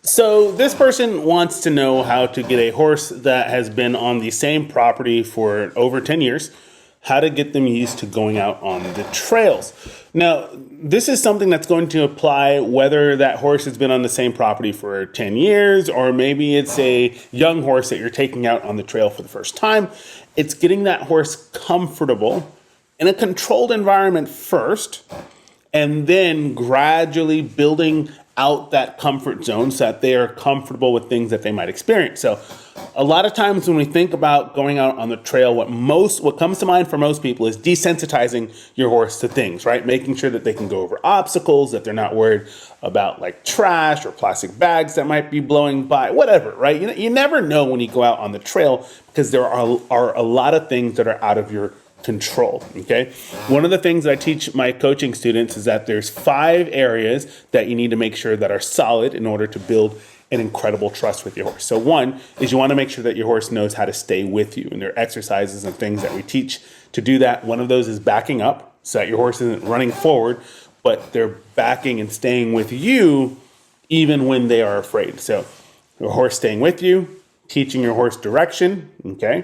So this person wants to know how to get a horse that has been on the same property for over 10 years, how to get them used to going out on the trails. Now, this is something that's going to apply whether that horse has been on the same property for 10 years, or maybe it's a young horse that you're taking out on the trail for the first time. It's getting that horse comfortable in a controlled environment first, and then gradually building out that comfort zone so that they are comfortable with things that they might experience. So a lot of times when we think about going out on the trail, what comes to mind for most people is desensitizing your horse to things, right? Making sure that they can go over obstacles, that they're not worried about like trash or plastic bags that might be blowing by, whatever, right? You never know when you go out on the trail because there are a lot of things that are out of your control. Okay. One of the things that I teach my coaching students is that there's 5 areas that you need to make sure that are solid in order to build an incredible trust with your horse. So one is you want to make sure that your horse knows how to stay with you, and there are exercises and things that we teach to do that. One of those is backing up so that your horse isn't running forward, but they're backing and staying with you even when they are afraid. So your horse staying with you, teaching your horse direction. Okay.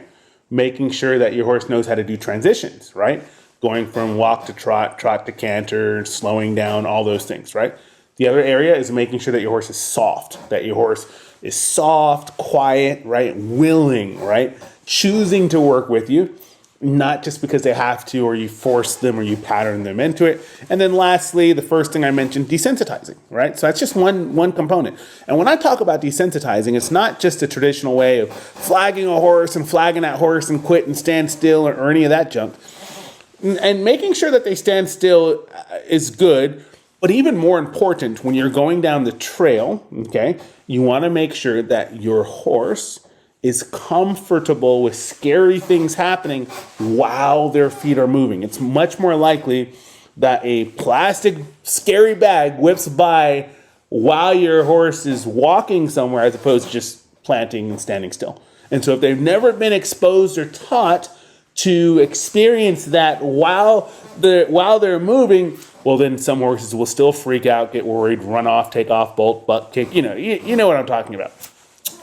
Making sure that your horse knows how to do transitions, right? Going from walk to trot, trot to canter, slowing down, all those things, right? The other area is making sure that your horse is soft, quiet, right? Willing, right? Choosing to work with you, not just because they have to, or you force them, or you pattern them into it. And then lastly, the first thing I mentioned, desensitizing, right? So that's just one component. And when I talk about desensitizing, it's not just a traditional way of flagging a horse and flagging that horse and quit and stand still or any of that junk. And making sure that they stand still is good, but even more important, when you're going down the trail, okay, you want to make sure that your horse is comfortable with scary things happening while their feet are moving. It's much more likely that a plastic scary bag whips by while your horse is walking somewhere as opposed to just planting and standing still. And so if they've never been exposed or taught to experience that while they're moving, well, then some horses will still freak out, get worried, run off, take off, bolt, butt kick. You know what I'm talking about.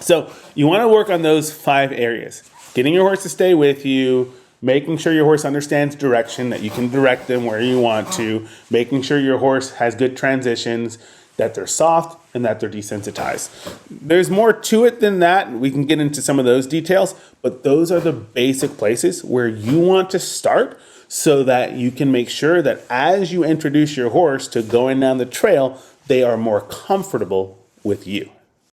So you want to work on those 5 areas. Getting your horse to stay with you, making sure your horse understands direction, that you can direct them where you want to, making sure your horse has good transitions, that they're soft, and that they're desensitized. There's more to it than that. We can get into some of those details, but those are the basic places where you want to start so that you can make sure that as you introduce your horse to going down the trail, they are more comfortable with you.